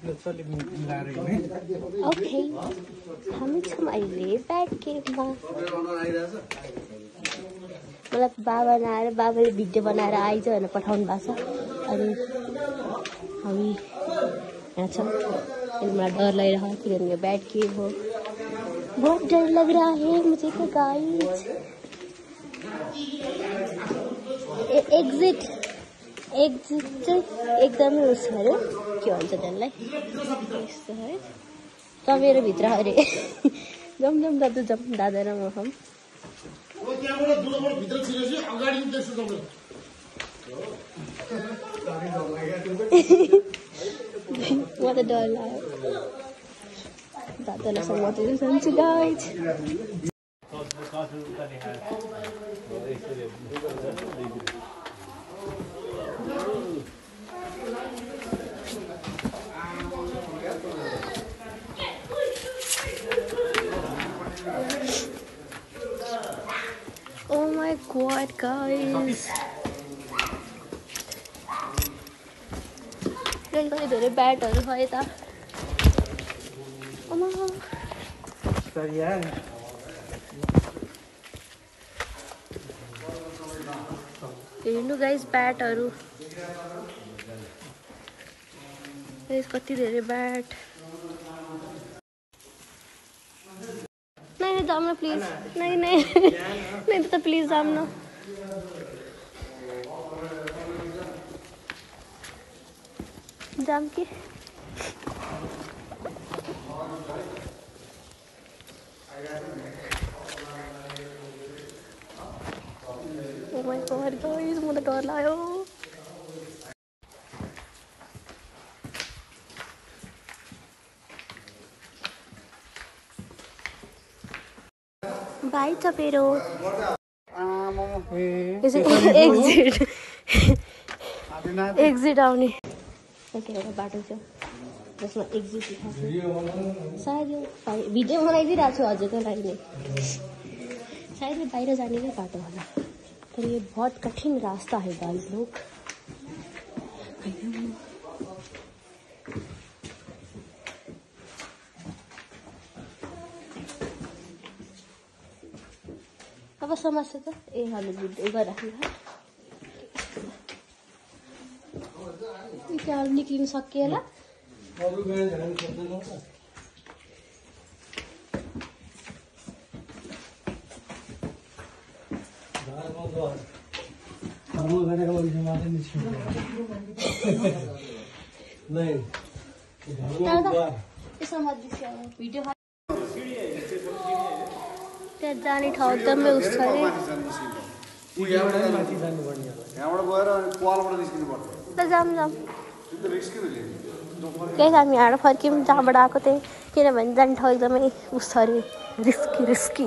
Okay हामी छौँ अहिले ब्याट गेममा। मलाई बाबा नआएर बाबाले भिडियो बनाएर आइज भनेर पठाउनु भएको छ। अनि हामी यहाँ छौँ। अनि मलाई डर लगिरहेको किनभने यो बैट गेम हो। बहुत डर लग रहा है मुझे तो गाइस। एग्जिट चाहिँ एकदमै उस अरे के भन्छ त्यसलाई यस्तो है कमेरो भित्र अरे जम दाजु जम दादा र म हम म त डर लाग्यो दादालाई समातेर जान्छु guys. Oh my god, guys! कति धेरै ब्याटहरू छ यता। हेर्नु गाइस ब्याटहरू कति धेरै ब्याट। नहीं जाम ना प्लीज। नहीं तो प्लीज जाम ना। जाम की Oh my god guys, मुझे डर लाग्यो। Bye Chapero. Exit आउने एउटा बाटो छ जसमा एक्जिट लेखेको छ। सायद यो भिडियो बनाइदिइरहेको छु हजुरको लागि नै। सायद यो बाहिर जाने नै बाटो होला। तर ये बहुत कठिन रास्ता है गाइस लोग। अब समस्या त हामी भिडियो गरिराख्नु त्यहाँ निक्लिनु सकिएला। भिडियो त्यहाँ जाने ठाउँ एकदमै उस छ अरे। जाम केही हामी यहाँ फर्क्यौँ जहाँबाट आएको थिएँ किनभने जाने ठाउँ एकदमै उस छ अरे। Risky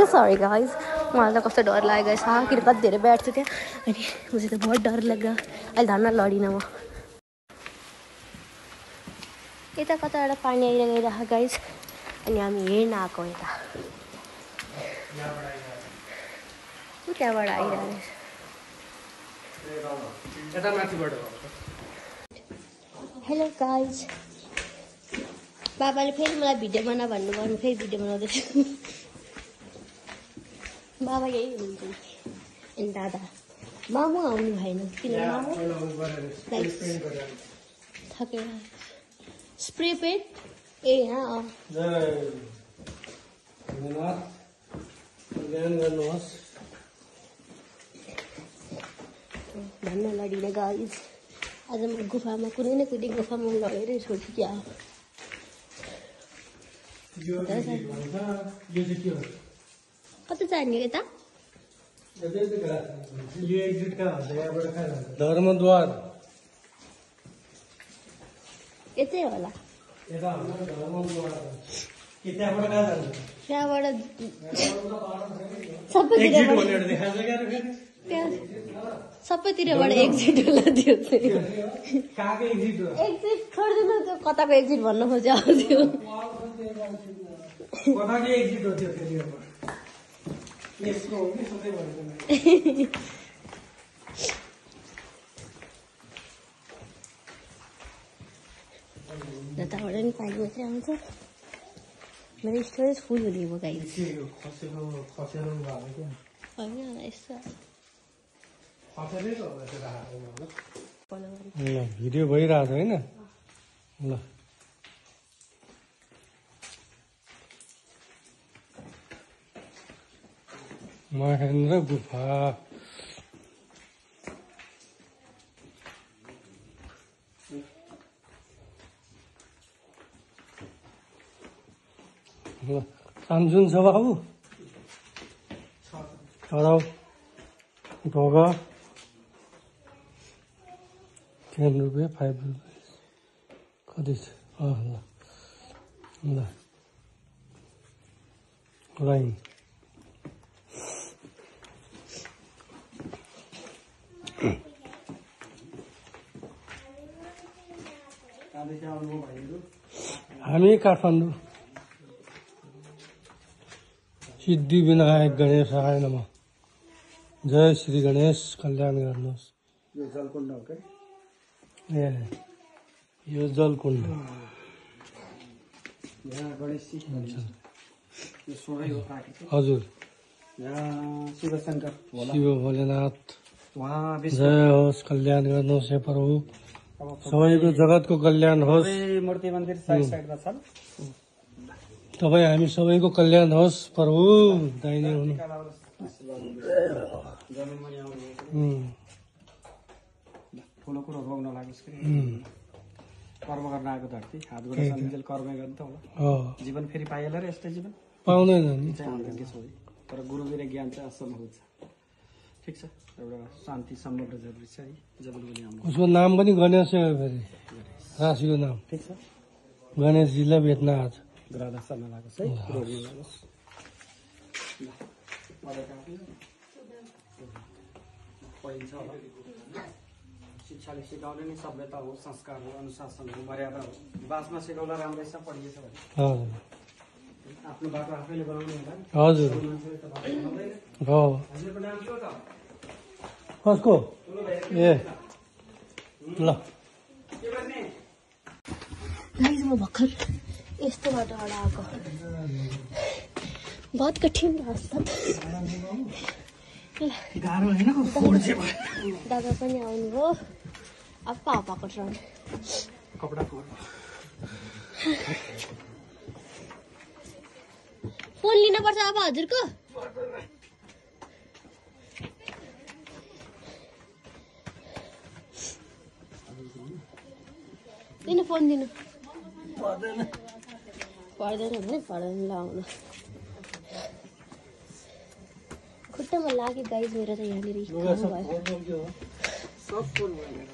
sorry guys. मलाई त कस्तो डर लाग्यो छ किन कति धेरै बैठ थियो त्यहाँ। अनि मुझे त बहुत डर लाग्यो। अहिले धन्न लडिनँ म। यता कताबाट पानी आइरहेको गाइस। अनि हामी हेर्न आएको यता त्यहाँबाट आइरहेको। Hello guys. बाबाले फेरि मलाई भिडियो बना भन्नुभयो भने फेरि भिडियो बनाउँदैछु। बाबा यही हुनुहुन्छ अनि दादा मामु आउनु भएन किनभने मामु थकेर स्प्रे पेट ए यहाँ भन्न लडिनँ गाइज। आज म गुफामा कुनै न कुनै गुफामा लगेरै छोड्छु क्या। कता जाने यता धर्मद्वार यतै होला। त्यहाँबाट सबैतिरबाट एक्जिट होला। त्यो एक्जिट छोड्दिनु त्यो कताको एक्जिट भन्न खोज्यो त्यो जताबाट नि पानी मात्रै आउँछ मेरो स्टोरेज फुल हुने भयो गाइस होइन यस्तो भिडियो भइरहेको छ होइन ल महेन्द्र गुफा सामसुन छ बाबु चढाउ ढोग 10 रुपियाँ 5 रुपियाँ कति छ ल लाइन हामी काठमाडौँ सिद्धि विनायक गणेशाय नमः जय श्री गणेश कल्याण गर्नुहोस् यो जलकुण्ड हो के ए यो जलकुण्ड यहाँ गणेशजी यो सोरै हो प्राकृतिक हजुर यहाँ शिवशङ्कर होला शिव भोलेनाथ उहाँ जय होस् कल्याण गर्नुहोस् हे प्रभु सबैको जगतको कल्याण होस् मूर्ति मन्दिर साइडमा छन् तपाईँ हामी सबैको कल्याण होस् प्रभु दाहिने हुनु ठुलो कुरो रोग नलागोस् कि कर्म गर्न आएको धरती हात गोडा सन्जेल कर्मै गर्नु त होला जीवन फेरि पाइएला र यस्तै जीवन पाउँदैन नि चाहिँ आउँदैन छोरी तर गुरुवीर ज्ञान चाहिँ असम्भव छ ठिक छ एउटा शान्ति सम्बन्ध जरुरी छ है जबलबुली आउनु उसको नाम पनि गणेश हो फेरि राशिको नाम ठिक छ गणेशजीलाई भेट्न आज ग्रहदशा नलागोस् है रोग नलागोस् पढिन्छ होला शिक्षाले सिकाउने नै सभ्यता हो संस्कार हो अनुशासन हो मर्यादा हो बासमा सिकाउला राम्रै छ पढिएछ भने हजुर आफ्नो बाटो आफैले बनाउने होला नि हजुर हो हजुरको नाम के हो त कसको ए ल गाइस म भर्खर यस्तो बाटोबाट आएको बहुत कठिन रास्ता गाह्रो होइन दादा पनि आउनु हो अब पापाको ट्रन कपडा फोर फोन लिनुपर्छ अब हजुरको दिनु फोन दिनु पर्दैन भने पर्दैन लाउनु खुट्टामा लाग्यो गाइस मेरो त यहाँनिर सब फोन भयो